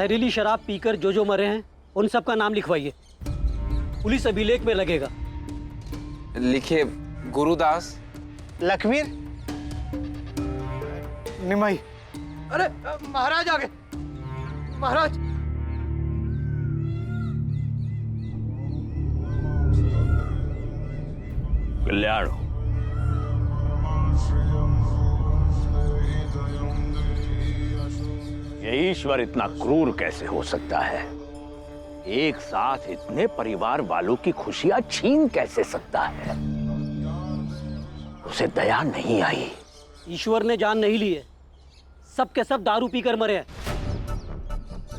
जहरीली शराब पीकर जो मरे हैं उन सब का नाम लिखवाइए, पुलिस अभिलेख में लगेगा। लिखिए गुरुदास, लखवीर, निमाई। अरे महाराज आ गए। महाराज कल्याण हो। ये ईश्वर इतना क्रूर कैसे हो सकता है? एक साथ इतने परिवार वालों की खुशियां छीन कैसे सकता है? उसे दया नहीं आई। ईश्वर ने जान नहीं ली है, सबके सब दारू पीकर मरे हैं।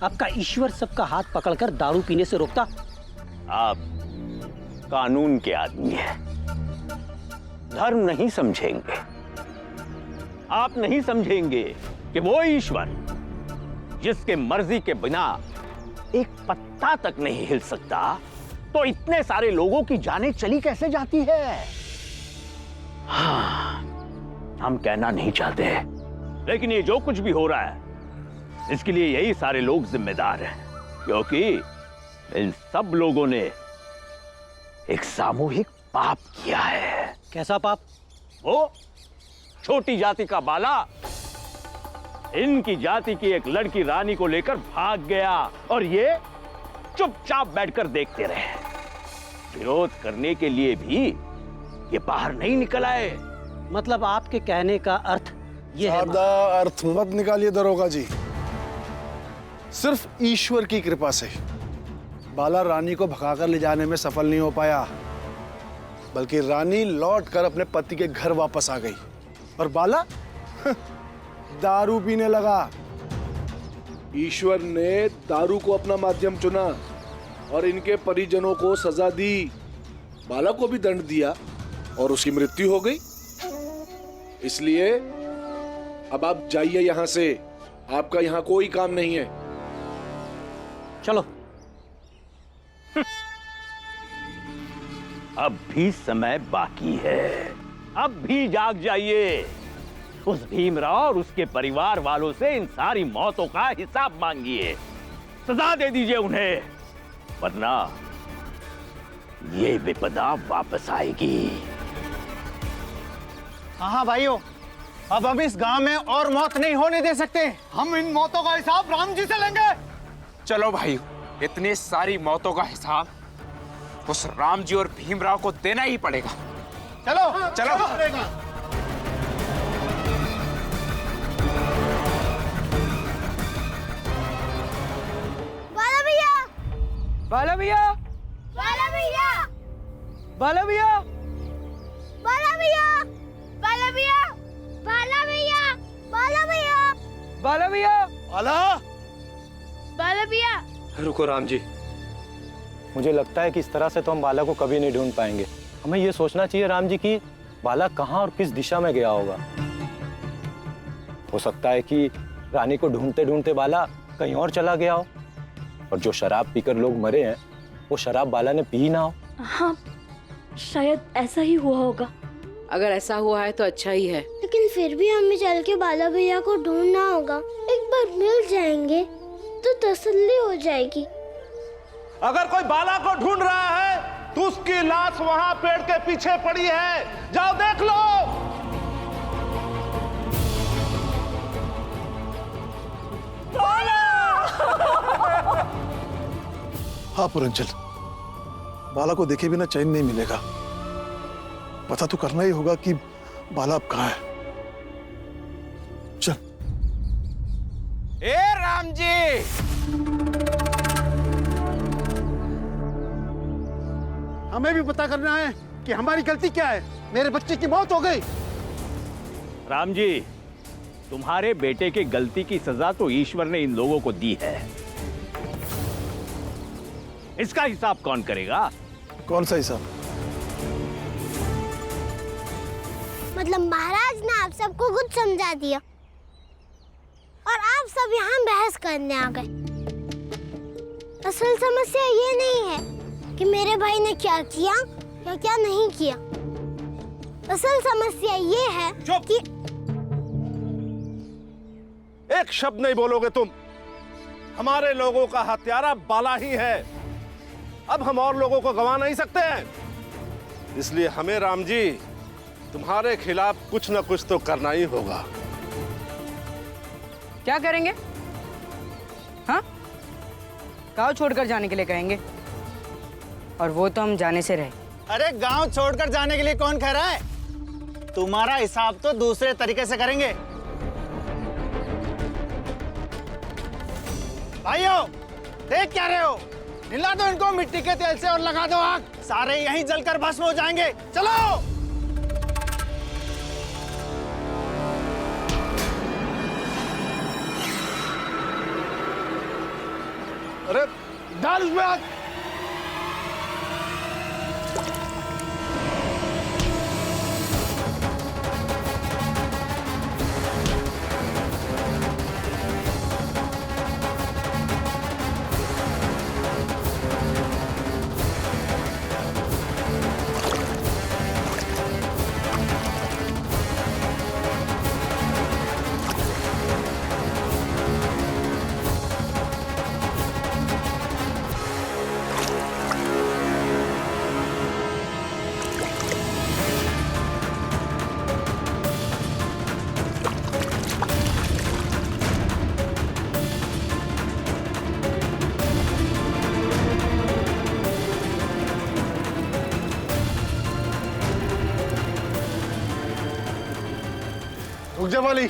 आपका ईश्वर सबका हाथ पकड़कर दारू पीने से रोकता? आप कानून के आदमी हैं, धर्म नहीं समझेंगे। आप नहीं समझेंगे कि वो ईश्वर जिसके मर्जी के बिना एक पत्ता तक नहीं हिल सकता, तो इतने सारे लोगों की जानें चली कैसे जाती है? हाँ, हम कहना नहीं चाहते, लेकिन ये जो कुछ भी हो रहा है इसके लिए यही सारे लोग जिम्मेदार हैं, क्योंकि इन सब लोगों ने एक सामूहिक पाप किया है। कैसा पाप? वो छोटी जाति का बाला इनकी जाति की एक लड़की रानी को लेकर भाग गया और ये चुपचाप बैठकर देखते रहे। विरोध करने के लिए भी ये बाहर नहीं निकल आए। मतलब आपके कहने का अर्थ ये है? ज्यादा अर्थ मत निकालिए दरोगा जी। सिर्फ ईश्वर की कृपा से बाला रानी को भगाकर ले जाने में सफल नहीं हो पाया, बल्कि रानी लौटकर अपने पति के घर वापस आ गई और बाला दारू पीने लगा। ईश्वर ने दारू को अपना माध्यम चुना और इनके परिजनों को सजा दी। बाला को भी दंड दिया और उसकी मृत्यु हो गई। इसलिए अब आप जाइए यहां से, आपका यहां कोई काम नहीं है। चलो। अब भी समय बाकी है, अब भी जाग जाइए। उस भीमराव और उसके परिवार वालों से इन सारी मौतों का हिसाब मांगिए, सजा दे दीजिए उन्हें, वरना ये विपदा वापस आएगी। हाँ भाइयों, अब हम इस गांव में और मौत नहीं होने दे सकते। हम इन मौतों का हिसाब राम जी से लेंगे। चलो भाइयों, इतनी सारी मौतों का हिसाब उस राम जी और भीमराव को देना ही पड़ेगा। चलो चलो। बाला भैया, बाला भैया, बाला भैया, बाला भैया, बाला भैया, बाला भैया, बाला भैया, बाला भैया, बाला भैया, बाला, बाला भैया। रुको राम जी, मुझे लगता है कि इस तरह से तो हम बाला को कभी नहीं ढूंढ पाएंगे। हमें ये सोचना चाहिए राम जी कि बाला कहाँ और किस दिशा में गया होगा। हो सकता है कि रानी को ढूंढते ढूंढते बाला कहीं और चला गया हो, और जो शराब पीकर लोग मरे हैं वो शराब बाला ने पी ना हो। हाँ, शायद ऐसा ही हुआ होगा। अगर ऐसा हुआ है तो अच्छा ही है। लेकिन फिर भी हमें चल के बाला भैया को ढूंढना होगा। एक बार मिल जाएंगे तो तसल्ली हो जाएगी। अगर कोई बाला को ढूंढ रहा है तो उसकी लाश वहां पेड़ के पीछे पड़ी है, जाओ देख लो। हाँ पुरंजल, बाला को देखे बिना चैन नहीं मिलेगा। पता तो करना ही होगा कि बाला अब कहाँ है। चल। ए राम जी, हमें भी पता करना है कि हमारी गलती क्या है। मेरे बच्चे की मौत हो गई। राम जी, तुम्हारे बेटे की गलती की सजा तो ईश्वर ने इन लोगों को दी है, इसका हिसाब कौन करेगा? कौन सा हिसाब? मतलब महाराज ने आप सबको कुछ समझा दिया और आप सब यहाँ बहस करने आ गए। असल समस्या ये नहीं है कि मेरे भाई ने क्या किया या क्या नहीं किया। असल समस्या ये है कि एक शब्द नहीं बोलोगे तुम। हमारे लोगों का हत्यारा बाला ही है। अब हम और लोगों को गंवा नहीं सकते हैं, इसलिए हमें राम जी तुम्हारे खिलाफ कुछ न कुछ तो करना ही होगा। क्या करेंगे? हाँ, गांव छोड़कर जाने के लिए कहेंगे, और वो तो हम जाने से रहे। अरे गांव छोड़कर जाने के लिए कौन कह रहा है? तुम्हारा हिसाब तो दूसरे तरीके से करेंगे। भाइयों, देख क्या रहे हो? हिला दो इनको मिट्टी के तेल से और लगा दो आग। सारे यहीं जलकर भस्म हो जाएंगे। चलो। अरे डाल उसमें आग। रुक जा वाली,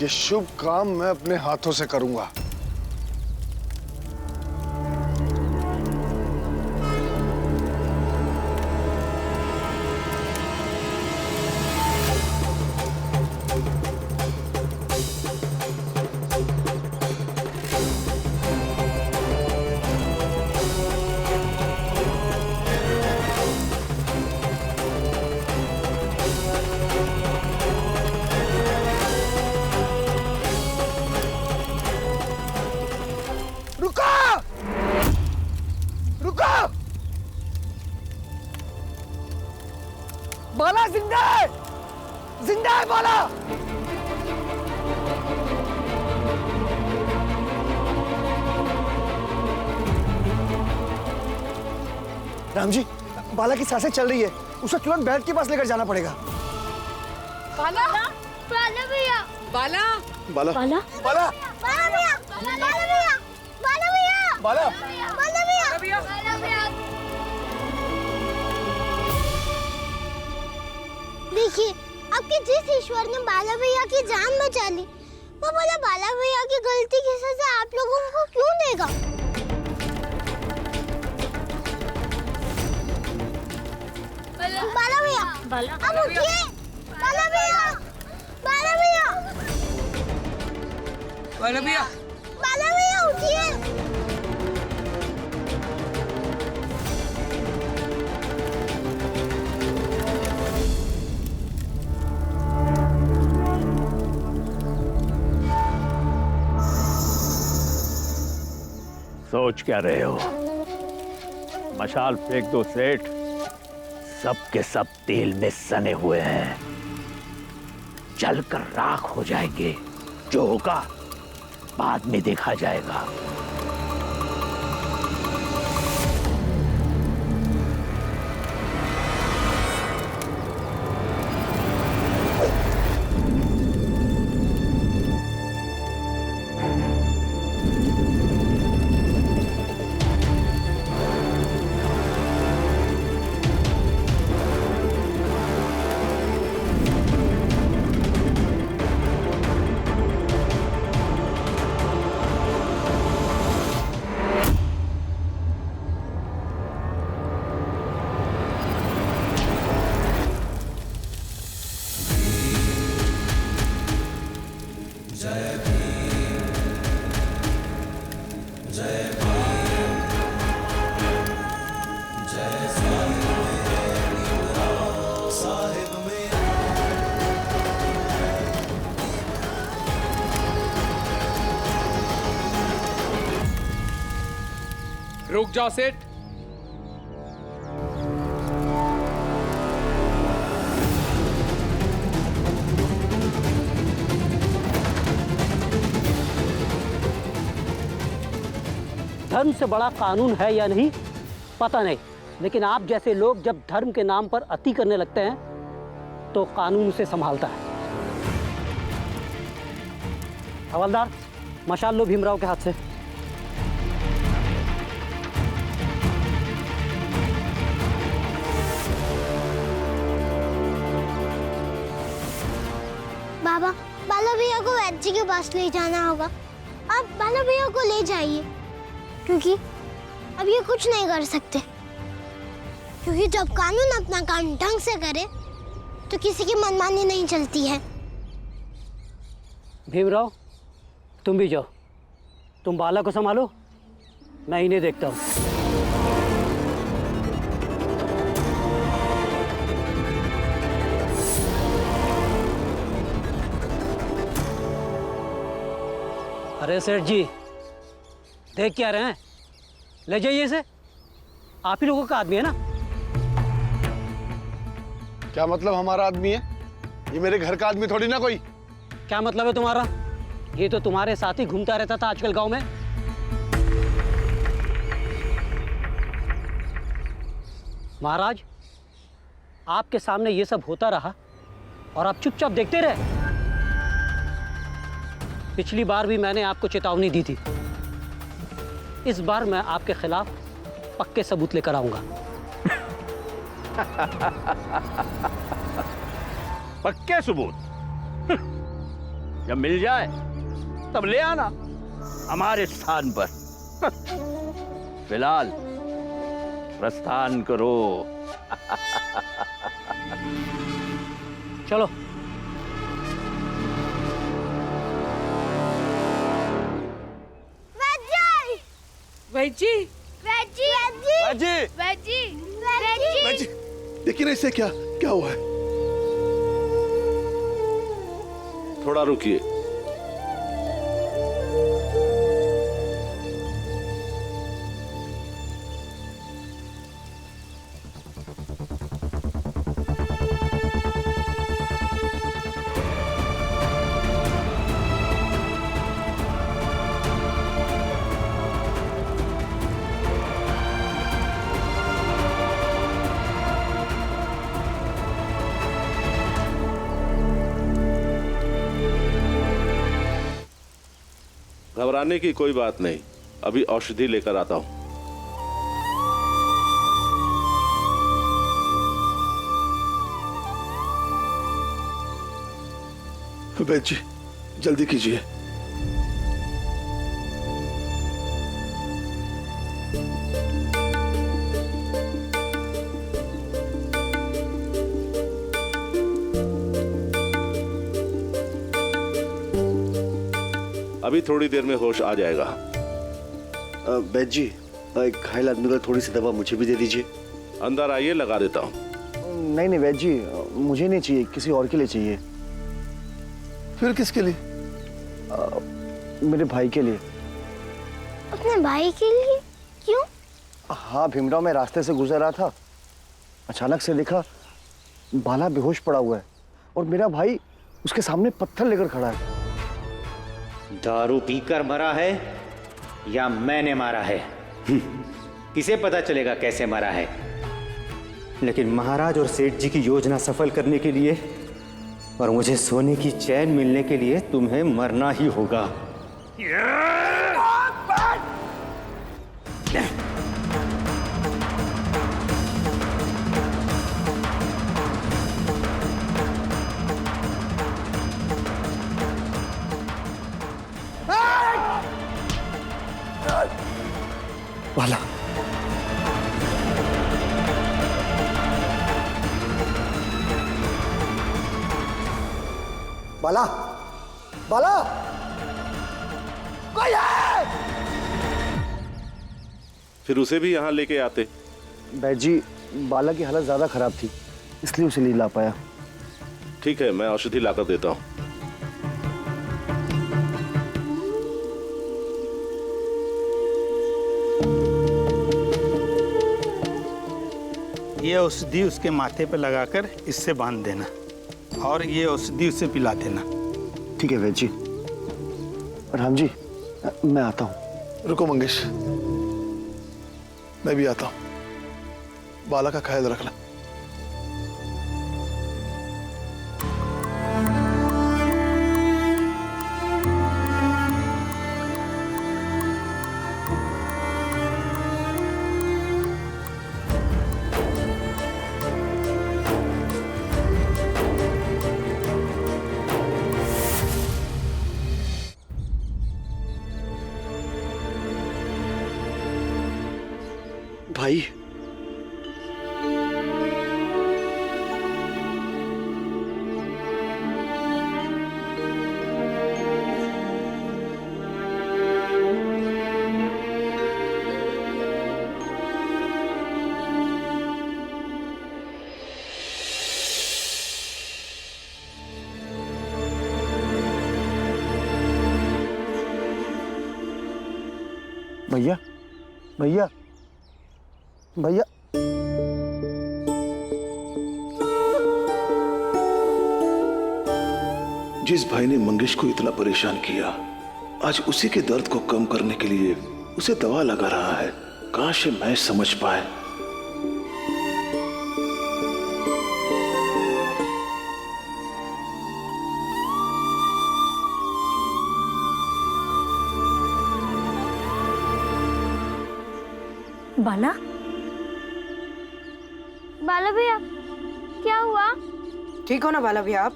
ये शुभ काम मैं अपने हाथों से करूंगा। बाला जिंदा है! जिंदा है बाला! राम जी, बाला की सांसें चल रही है, उसे तुरंत बेड के पास लेकर जाना पड़ेगा। बाला, बाला भैया, बाला, बाला, बाला, बाला, बाला भैया, बाला भैया, बाला भैया, बाला, बाला भैया, बाला भैया। देखिए, आपके जिस ईश्वर ने बाला भैया की जान बचा ली, वो बोला बाला भैया की गलती की सजा आप लोगों को क्यों देगा? बाला भैया, अब उठिए! बाला भैया, बाला भैया, बाला भैया, बाला भैया उठिए! सोच क्या रहे हो? मशाल फेंक दो सेठ, सब के सब तेल में सने हुए हैं, जलकर राख हो जाएंगे। जो होगा बाद में देखा जाएगा। रुक जाओ सेठ। धर्म से बड़ा कानून है या नहीं पता नहीं, लेकिन आप जैसे लोग जब धर्म के नाम पर अति करने लगते हैं तो कानून उसे संभालता है। हवलदार, मशाल लो भीमराव के हाथ से। बाबा, बाला भैया को वैद्य जी के पास ले जाना होगा। आप बाला भैया को ले जाइए, क्योंकि अब ये कुछ नहीं कर सकते। क्योंकि जब कानून अपना काम ढंग से करे तो किसी की मनमानी नहीं चलती है। भीमराव, तुम भी जाओ, तुम बाला को संभालो, मैं इन्हें देखता हूँ। अरे सेठ जी, देख क्या रहे हैं? ले जाइए इसे, आप ही लोगों का आदमी है ना। क्या मतलब हमारा आदमी है? ये मेरे घर का आदमी थोड़ी ना कोई। क्या मतलब है तुम्हारा? ये तो तुम्हारे साथ ही घूमता रहता था आजकल गांव में। महाराज, आपके सामने ये सब होता रहा और आप चुपचाप देखते रहे। पिछली बार भी मैंने आपको चेतावनी दी थी। इस बार मैं आपके खिलाफ पक्के सबूत लेकर आऊंगा। पक्के सबूत जब मिल जाए तब ले आना हमारे स्थान पर। फिलहाल प्रस्थान करो। चलो। Veggie, veggie, veggie, veggie, veggie, veggie, देखिए ना इसे क्या क्या हुआ है। थोड़ा रुकिए। घबराने की कोई बात नहीं, अभी औषधि लेकर आता हूं। वैद्य जी, जल्दी कीजिए। अभी थोड़ी देर में होश आ जाएगा। वैद्य जी, एक घायल आदमी का थोड़ी सी दवा मुझे भी दे दीजिए। अंदर आइए, लगा देता हूँ। नहीं नहीं वैद्य जी, मुझे नहीं चाहिए, किसी और के लिए चाहिए। फिर किसके लिए? मेरे भाई के लिए। अपने भाई के लिए? क्यों? हाँ, भीमराव, मैं रास्ते से गुजर रहा था, अचानक से देखा बाला बेहोश पड़ा हुआ है और मेरा भाई उसके सामने पत्थर लेकर खड़ा है। दारू पीकर मरा है या मैंने मारा है, किसे पता चलेगा कैसे मरा है। लेकिन महाराज और सेठ जी की योजना सफल करने के लिए और मुझे सोने की चैन मिलने के लिए तुम्हें मरना ही होगा। बाला, बाला, बाला, कोई है? फिर उसे भी यहाँ लेके आते। वैद्य जी, बाला की हालत ज्यादा खराब थी, इसलिए उसे नहीं ला पाया। ठीक है, मैं औषधि लाकर देता हूँ। ये औषधि उसके माथे पे लगाकर इससे बांध देना और ये औषधि उसे पिला देना। ठीक है वैद्य जी। राम जी, मैं आता हूँ। रुको मंगेश। मैं भी आता हूं। बाला का ख्याल रखना। भाई, भैया, भैया, भैया, जिस भाई ने मंगेश को इतना परेशान किया, आज उसी के दर्द को कम करने के लिए उसे दवा लगा रहा है। काश मैं समझ पाए। बाला, बाला भैया, क्या हुआ? ठीक हो ना बाला भैया आप?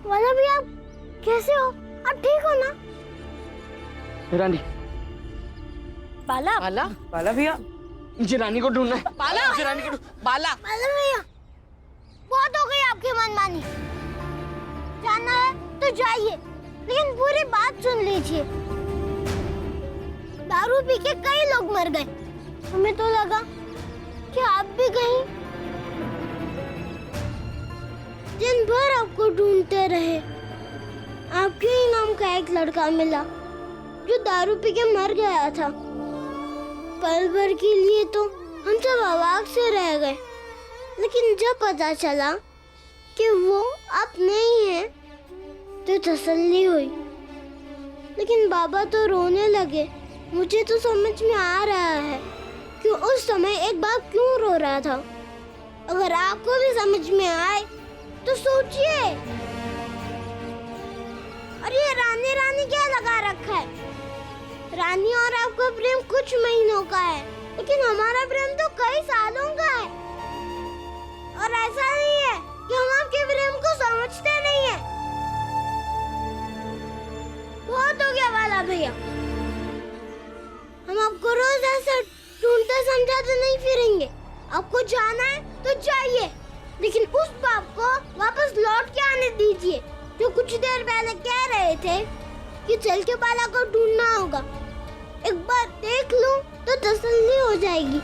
बाला भैया, कैसे हो? आप ठीक हो ना? रानी, बाला, बाला, बाला भैया, मुझे रानी को ढूंढना है। बाला, मुझे रानी को बाला, बाला भैया, बहुत हो गई आपकी मनमानी। जाना है तो जाइए, लेकिन पूरी बात सुन लीजिए। दारू पी के कई लोग मर गए। हमें तो लगा कि आप भी कहीं। दिन भर आपको ढूंढते रहे। आपके ही नाम का एक लड़का मिला जो दारू पी के मर गया था। पल भर के लिए तो हम सब अवाक से रह गए, लेकिन जब पता चला कि वो आप नहीं हैं, तो तसल्ली हुई। लेकिन बाबा तो रोने लगे। मुझे तो समझ में आ रहा है कि उस समय एक बाप क्यों रो रहा था। अगर आपको भी समझ में आए तो सोचिए। और ये रानी रानी क्या लगा रखा है? रानी और आपका प्रेम कुछ महीनों का है, लेकिन हमारा प्रेम तो कई सालों का है। और ऐसा नहीं है कि हम आपके प्रेम को समझते नहीं है। बहुत हो गया वाला भैया। हम आपको रोज ऐसे ढूंढते समझाते नहीं फिरेंगे। आपको जाना है तो जाइए, लेकिन उस बाप को वापस लौट के आने दीजिए जो कुछ देर पहले कह रहे थे कि चल के बाला को ढूंढना होगा। एक बार देख लूं तो तसल्ली हो जाएगी।